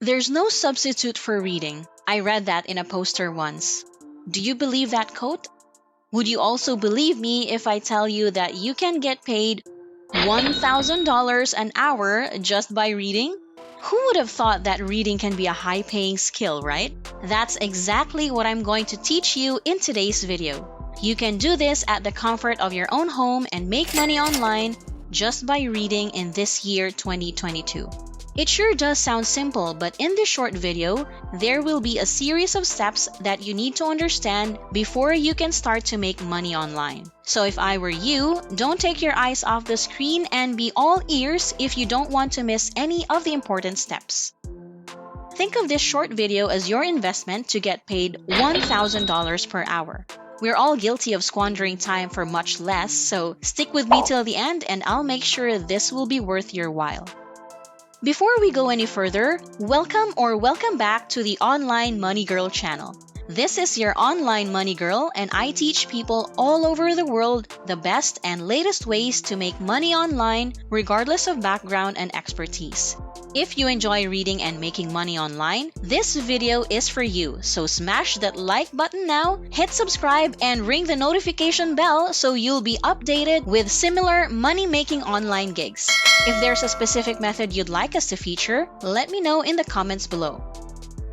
There's no substitute for reading. I read that in a poster once. Do you believe that quote? Would you also believe me if I tell you that you can get paid $1,000 an hour just by reading? Who would have thought that reading can be a high-paying skill, right? That's exactly what I'm going to teach you in today's video. You can do this at the comfort of your own home and make money online just by reading in this year 2022. It sure does sound simple, but in this short video, there will be a series of steps that you need to understand before you can start to make money online. So if I were you, don't take your eyes off the screen and be all ears if you don't want to miss any of the important steps. Think of this short video as your investment to get paid $1,000 per hour. We're all guilty of squandering time for much less, so stick with me till the end and I'll make sure this will be worth your while. Before we go any further, welcome back to the Online Money Girl channel. This is your online money girl and I teach people all over the world the best and latest ways to make money online regardless of background and expertise. If you enjoy reading and making money online, this video is for you. So smash that like button now, hit subscribe, and ring the notification bell so you'll be updated with similar money-making online gigs. If there's a specific method you'd like us to feature, let me know in the comments below.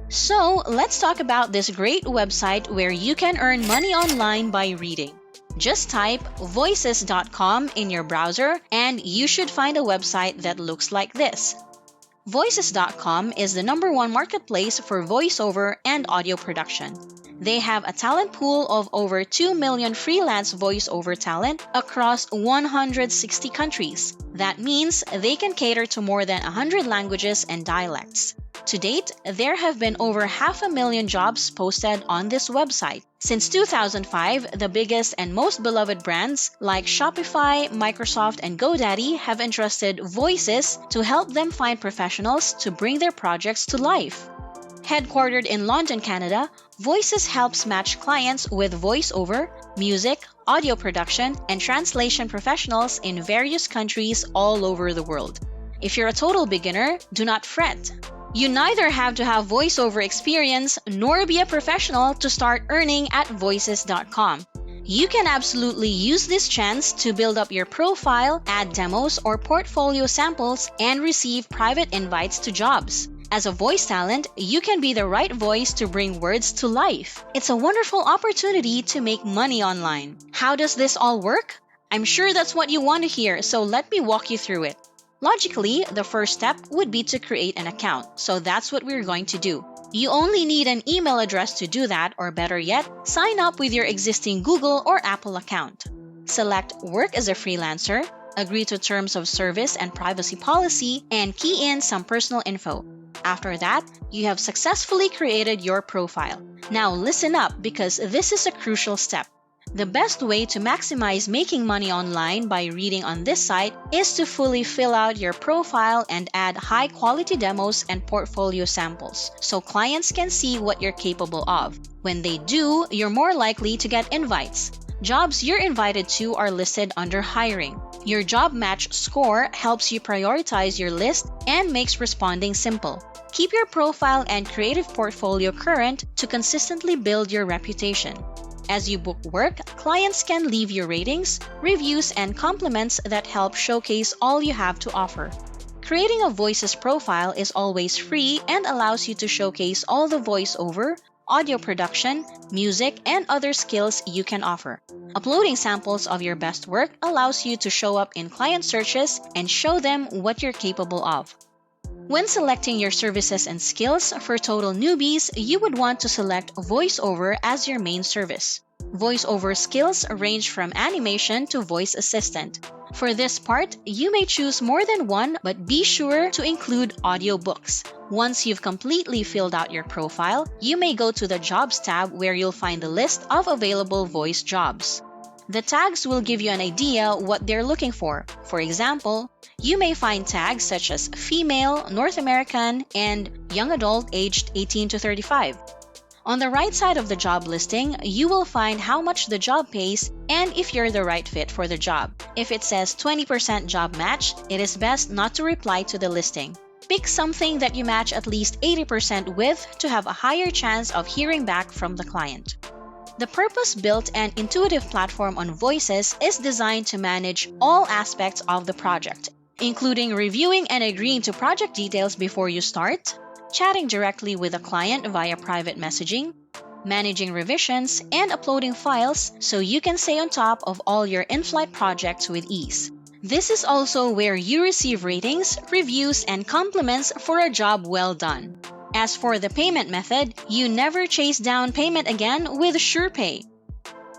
So let's talk about this great website where you can earn money online by reading. Just type voices.com in your browser and you should find a website that looks like this. Voices.com is the #1 marketplace for voiceover and audio production. They have a talent pool of over 2 million freelance voiceover talent across 160 countries. That means they can cater to more than 100 languages and dialects. To date, there have been over 500,000 jobs posted on this website. Since 2005, the biggest and most beloved brands like Shopify, Microsoft, and GoDaddy have entrusted Voices to help them find professionals to bring their projects to life. Headquartered in London, Canada, Voices helps match clients with voiceover, music, audio production, and translation professionals in various countries all over the world. If you're a total beginner, do not fret. You neither have to have voiceover experience nor be a professional to start earning at voices.com. You can absolutely use this chance to build up your profile, add demos or portfolio samples, and receive private invites to jobs. As a voice talent, you can be the right voice to bring words to life. It's a wonderful opportunity to make money online. How does this all work? I'm sure that's what you want to hear, so let me walk you through it. Logically, the first step would be to create an account, so that's what we're going to do. You only need an email address to do that, or better yet, sign up with your existing Google or Apple account. Select Work as a Freelancer, agree to terms of service and privacy policy, and key in some personal info. After that, you have successfully created your profile. Now listen up because this is a crucial step. The best way to maximize making money online by reading on this site is to fully fill out your profile and add high-quality demos and portfolio samples so clients can see what you're capable of. When they do, you're more likely to get invites. Jobs you're invited to are listed under Hiring. Your job match score helps you prioritize your list and makes responding simple. Keep your profile and creative portfolio current to consistently build your reputation. As you book work, clients can leave you ratings, reviews, and compliments that help showcase all you have to offer. Creating a Voices profile is always free and allows you to showcase all the voiceover, audio production, music, and other skills you can offer. Uploading samples of your best work allows you to show up in client searches and show them what you're capable of. When selecting your services and skills for total newbies, you would want to select VoiceOver as your main service. VoiceOver skills range from animation to voice assistant. For this part, you may choose more than one, but be sure to include audiobooks. Once you've completely filled out your profile, you may go to the Jobs tab where you'll find the list of available voice jobs. The tags will give you an idea what they're looking for. For example, you may find tags such as female, North American, and young adult aged 18 to 35. On the right side of the job listing, you will find how much the job pays and if you're the right fit for the job. If it says 20% job match, it is best not to reply to the listing. Pick something that you match at least 80% with to have a higher chance of hearing back from the client. The purpose-built and intuitive platform on Voices is designed to manage all aspects of the project, including reviewing and agreeing to project details before you start, chatting directly with the client via private messaging, managing revisions, and uploading files so you can stay on top of all your in-flight projects with ease. This is also where you receive ratings, reviews, and compliments for a job well done. As for the payment method, you never chase down payment again with SurePay.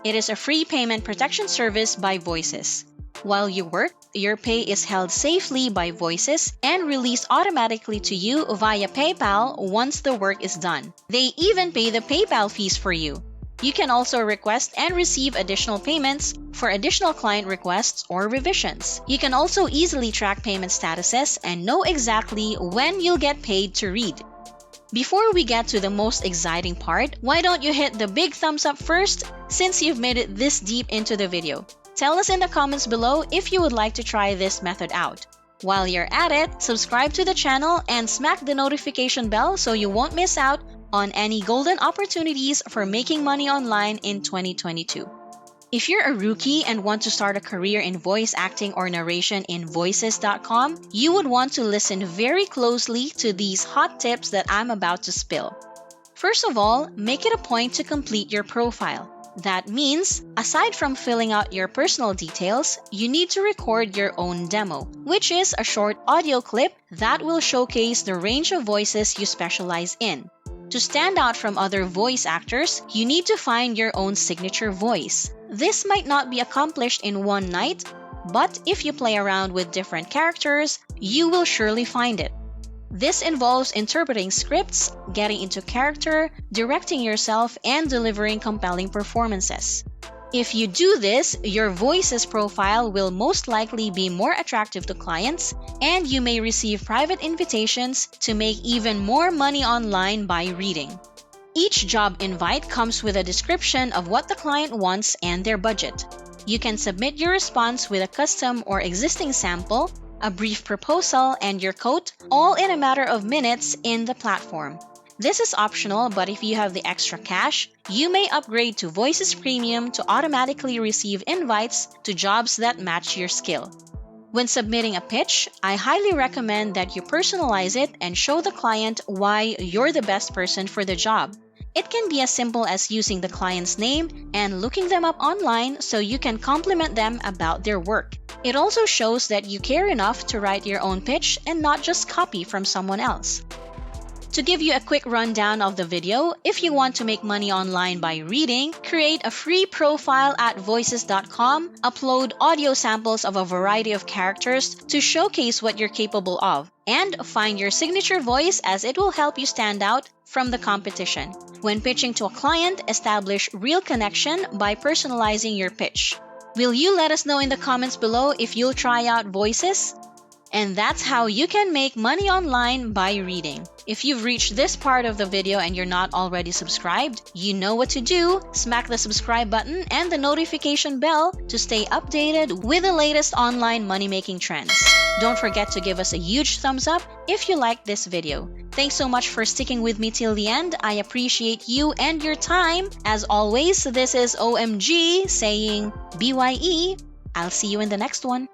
It is a free payment protection service by Voices. While you work, your pay is held safely by Voices and released automatically to you via PayPal once the work is done. They even pay the PayPal fees for you. You can also request and receive additional payments for additional client requests or revisions. You can also easily track payment statuses and know exactly when you'll get paid to read. Before we get to the most exciting part, why don't you hit the big thumbs up first since you've made it this deep into the video? Tell us in the comments below if you would like to try this method out. While you're at it, subscribe to the channel and smack the notification bell so you won't miss out on any golden opportunities for making money online in 2022. If you're a rookie and want to start a career in voice acting or narration in Voices.com, you would want to listen very closely to these hot tips that I'm about to spill. First of all, make it a point to complete your profile. That means, aside from filling out your personal details, you need to record your own demo, which is a short audio clip that will showcase the range of voices you specialize in. To stand out from other voice actors, you need to find your own signature voice. This might not be accomplished in one night, but if you play around with different characters, you will surely find it. This involves interpreting scripts, getting into character, directing yourself, and delivering compelling performances. If you do this, your Voices profile will most likely be more attractive to clients, and you may receive private invitations to make even more money online by reading. Each job invite comes with a description of what the client wants and their budget. You can submit your response with a custom or existing sample, a brief proposal, and your quote, all in a matter of minutes in the platform. This is optional, but if you have the extra cash, you may upgrade to Voices Premium to automatically receive invites to jobs that match your skill. When submitting a pitch, I highly recommend that you personalize it and show the client why you're the best person for the job. It can be as simple as using the client's name and looking them up online so you can compliment them about their work. It also shows that you care enough to write your own pitch and not just copy from someone else. To give you a quick rundown of the video, if you want to make money online by reading, create a free profile at Voices.com, upload audio samples of a variety of characters to showcase what you're capable of, and find your signature voice as it will help you stand out from the competition. When pitching to a client, establish real connection by personalizing your pitch. Will you let us know in the comments below if you'll try out Voices? And that's how you can make money online by reading. If you've reached this part of the video and you're not already subscribed, you know what to do. Smack the subscribe button and the notification bell to stay updated with the latest online money-making trends. Don't forget to give us a huge thumbs up if you liked this video. Thanks so much for sticking with me till the end. I appreciate you and your time. As always, this is OMG saying BYE. I'll see you in the next one.